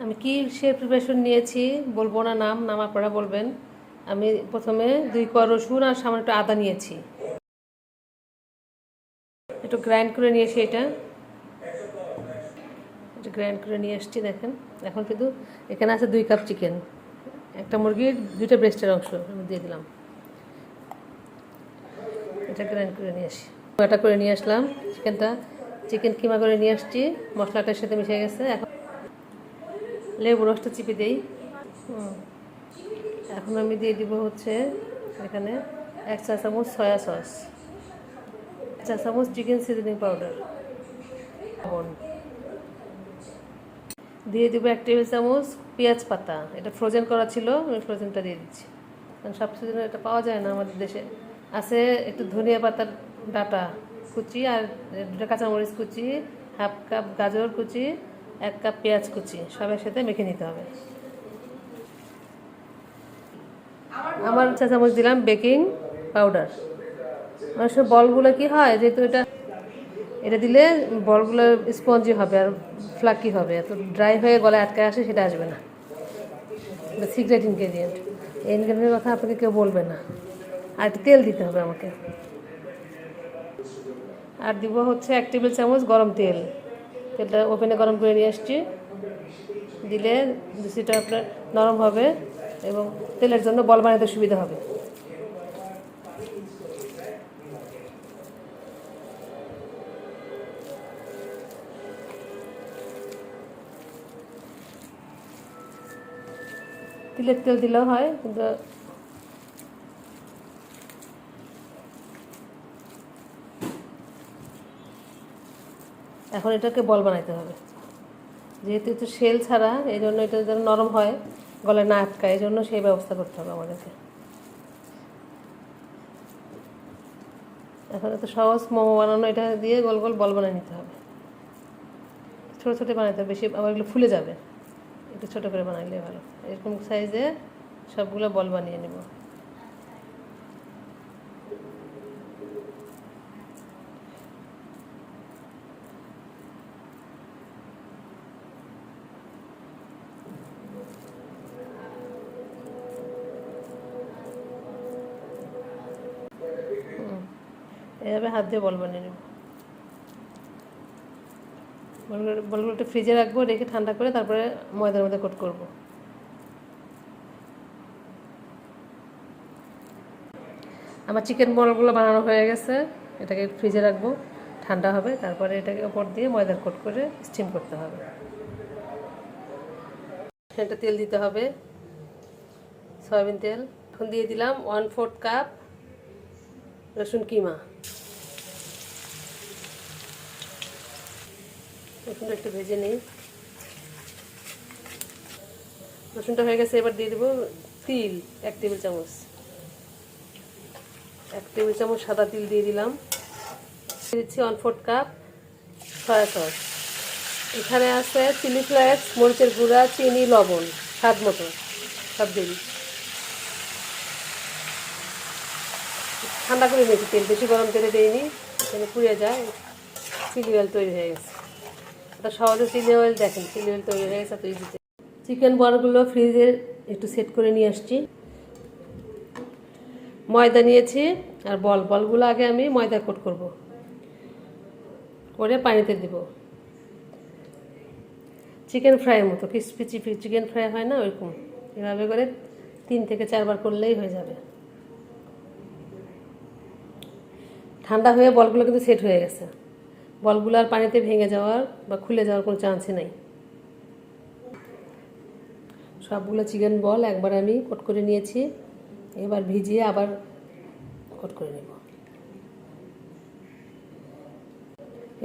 আমি কি সে প্রিপারেশন নিয়েছি বলবো না, নাম আপনারা বলবেন। আমি প্রথমে 2 কোয়া রসুন আর সামান্য একটু আদা নিয়েছি, একটু গ্রাইন্ড করে নিয়েছি। এটা গ্রাইন্ড করে নিয়ে এসেছি, দেখেন। এখন কিন্তু এখানে আছে 2 কাপ চিকেন, একটা মুরগির 2টা ব্রেস্টের অংশ আমি দিয়ে দিলাম। এটা গ্রাইন্ড করে নিয়ে আসি, এটা করে নিয়ে আসলাম। চিকেন কিমা করে নিয়ে আসছি, মশলাটার সাথে মিশে গেছে। এখন লেবু রসটা চিপে দিই। এখন আমি দিয়ে দিব হচ্ছে এখানে 1 চা চামচ সয়া সস, 1 চা চামচ চিকেন সিজনিং পাউডার, লবণ দিয়ে দিব, 1 টেবিল চামচ পেঁয়াজ পাতা। এটা ফ্রোজেন করা ছিল, আমি ফ্রোজেনটা দিয়ে দিচ্ছি, কারণ সব সিজনে এটা পাওয়া যায় না আমাদের দেশে। আছে একটু ধনিয়া পাতার ডাটা কুচি, আর 2টা কাঁচামরিচ কুচি, হাফ কাপ গাজর কুচি, 1 কাপ পেঁয়াজ কুচি, সবার সাথে মেখে নিতে হবে। আমার 1 চা চামচ দিলাম বেকিং পাউডার। অনেক সময় বলগুলো কি হয়, যেহেতু এটা দিলে বলগুলো স্পঞ্জি হবে আর ফ্লাকি হবে, এত ড্রাই হয়ে গলায় আটকে আসে সেটা আসবে না। সিক্রেট ইনগ্রেডিয়েন্ট, এই ইনগ্রেডিয়েন্টের কথা আপনাকে কেউ বলবে না। আর একটু তেল দিতে হবে আমাকে, আর দিব হচ্ছে 1 টেবিল চামচ গরম তেল। তেলটা ওভেনে গরম করে নিয়ে আসছি, দিলে লুচিটা আপনার নরম হবে এবং তেলের জন্য বল বানাতে সুবিধা হবে। তিলের তেল দিলেও হয়, কিন্তু এখন এটাকে বল বানাইতে হবে। যেহেতু একটু শেল ছাড়া, এই জন্য এটা যেন নরম হয়, গলায় না আটকায়, এই জন্য সেই ব্যবস্থা করতে হবে আমাদেরকে। এখন এত সহজ মোমো বানানো, এটা দিয়ে গোল গোল বল বানিয়ে নিতে হবে। ছোটো ছোটো বানাইতে হবে, বেশি আবার এগুলো ফুলে যাবে। একটু ছোটো করে বানাইলে ভালো। এরকম সাইজে সবগুলো বল বানিয়ে নেব। এভাবে হাত দিয়ে বল বানিয়ে নেব। বলগুলো একটু ফ্রিজে রাখবো, রেখে ঠান্ডা করে তারপরে ময়দার মধ্যে কোট করব। আমার চিকেন বলগুলো বানানো হয়ে গেছে, এটাকে ফ্রিজে রাখবো, ঠান্ডা হবে, তারপরে এটাকে ওপর দিয়ে ময়দার কোট করে স্টিম করতে হবে। একটা তেল দিতে হবে, সয়াবিন তেল। এখন দিয়ে দিলাম 1/4 কাপ রসুন কিমা। রসুনটা একটু ভেজে নিই। রসুনটা হয়ে গেছে, এবার দিয়ে দেবো তিল 1 টেবিল চামচ। 1 টেবিল চামচ সাদা তিল দিয়ে দিলাম। দিয়ে দিচ্ছি 1/4 কাপ সয়া সস। এখানে আছে চিলি ফ্লেক্স, মরিচের গুঁড়া, চিনি, লবণ স্বাদ মতো, সব দিয়ে দিচ্ছি। ঠান্ডা করে নিয়েছি তেল, বেশি গরম তেলে দিইনি, এখানে পুড়ে যায়। চিলি অয়েল তৈরি হয়ে গেছে। এটা সহজে চিলি অয়েল, দেখেন চিলি অয়েল তৈরি হয়ে গেছে। তৈরি দিতে চিকেন বলগুলো ফ্রিজে একটু সেট করে নিয়ে আসছি। ময়দা নিয়েছি, আর বলগুলো আগে আমি ময়দা কোট করব, করে পানিতে দিব। চিকেন ফ্রাইয়ের মতো, ক্রিসপি চিকেন ফ্রাই হয় না, ওইরকম এভাবে করে 3 থেকে 4 বার করলেই হয়ে যাবে। ঠান্ডা হয়ে বলগুলো কিন্তু সেট হয়ে গেছে। বলগুলো আর পানিতে ভেঙে যাওয়ার বা খুলে যাওয়ার কোনো চান্সই নেই। সবগুলো চিকেন বল একবার আমি কোট করে নিয়েছি, এবার ভিজিয়ে আবার কোট করে নেব।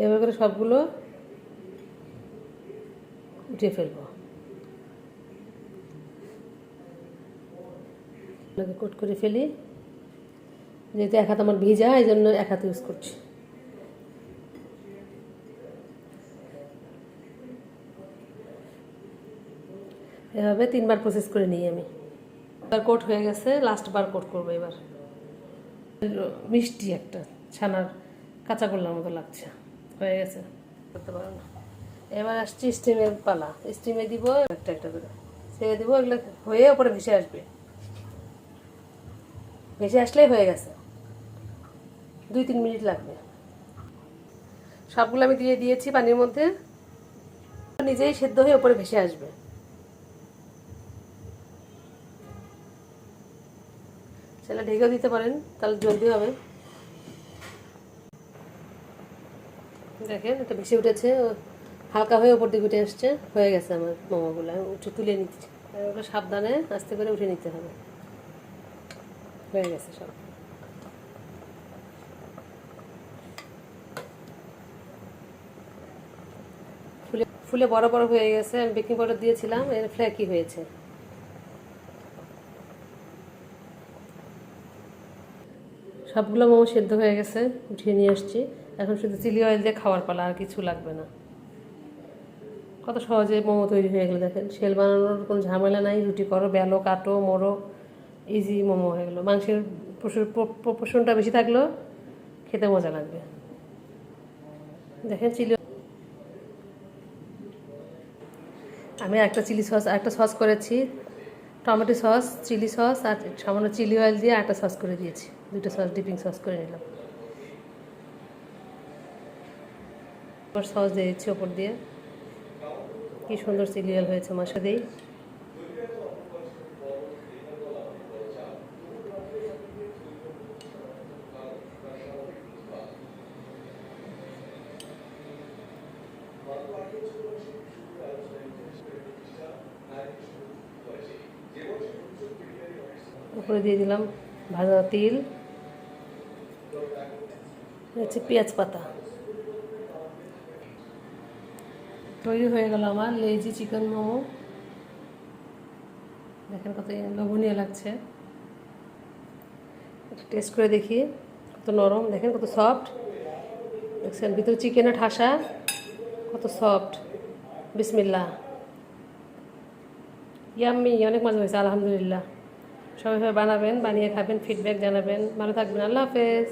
এভাবে করে সবগুলো উঠিয়ে ফেলবো। কোট করে ফেলি, যেহেতু 1 হাত আমার ভিজা, এই জন্য 1 হাত ইউজ করছি। এভাবে 3 বার প্রসেস করে নিই আমি। এবার কোট হয়ে গেছে, লাস্ট বার কোট করবো। এবার মিষ্টি একটা ছানার কাঁচা গোল্লার মতো লাগছে, হয়ে গেছে, করতে পারো না। এবার আসছি স্টিমের পালা। স্টিমে দিব একটা একটা করে ছেড়ে দিব, এগুলো হয়ে ওপরে ভেসে আসবে। ভেসে আসলেই হয়ে গেছে, 2-3 মিনিট লাগবে। সবগুলো আমি দিয়ে দিয়েছি পানির মধ্যে, নিজেই সেদ্ধ হয়ে ওপরে ভেসে আসবে। সেটা ঢেকেও দিতে পারেন, তাহলে জলদি হবে। দেখেন এটা ভেসে উঠেছে, হালকা হয়ে ওপর দিকে উঠে আসছে, হয়ে গেছে আমার মোমোগুলো। আমি উঠে তুলে নিচ্ছি, ওগুলো সাবধানে আস্তে করে উঠে নিতে হবে। হয়ে গেছে সব। ফুলে ফুলে বড় বড় হয়ে গেছে। আমি বেকিং পাউডার দিয়েছিলাম, এর ফ্ল্যাকি হয়েছে। সবগুলো মোমো সেদ্ধ হয়ে গেছে, উঠিয়ে নিয়ে আসছি। এখন শুধু চিলি অয়েল দিয়ে খাওয়ার পালা, আর কিছু লাগবে না। কত সহজে মোমো তৈরি হয়ে গেলো দেখেন। শেল বানানোর কোনো ঝামেলা নাই, রুটি করো, বেলো, কাটো, মোড়ো, ইজি মোমো হয়ে গেলো। মাংসের পোর্শনটা বেশি থাকলেও খেতে মজা লাগবে। দেখেন চিলি, আমি একটা চিলি সস, একটা সস করেছি, টমেটো সস, চিলি সস আর সামান্য চিলি অয়েল দিয়ে একটা সস করে দিয়েছি। 2টা সস ডিপিং সস করে নিলাম। আবার সস দিয়ে দিচ্ছি ওপর দিয়ে। কি সুন্দর চিলি অয়েল হয়েছে, মশলা দিই। উপরে দিয়ে দিলাম ভাজা তিল, হচ্ছে পেঁয়াজ পাতা। তৈরি হয়ে গেল আমার লেজি চিকেন মোমো। দেখেন কত লোভনীয় লাগছে। টেস্ট করে দেখি, কত নরম, দেখেন কত সফট। দেখছেন ভিতরে চিকেনের ঠাসা, কত সফট। বিসমিল্লাহ, ইয়াম্মি, অনেক মজা হয়েছে আলহামদুলিল্লাহ। সবাই বানাবেন, বানিয়ে খাবেন, ফিডব্যাক জানাবেন। ভালো থাকবেন, আল্লাহ হাফেজ।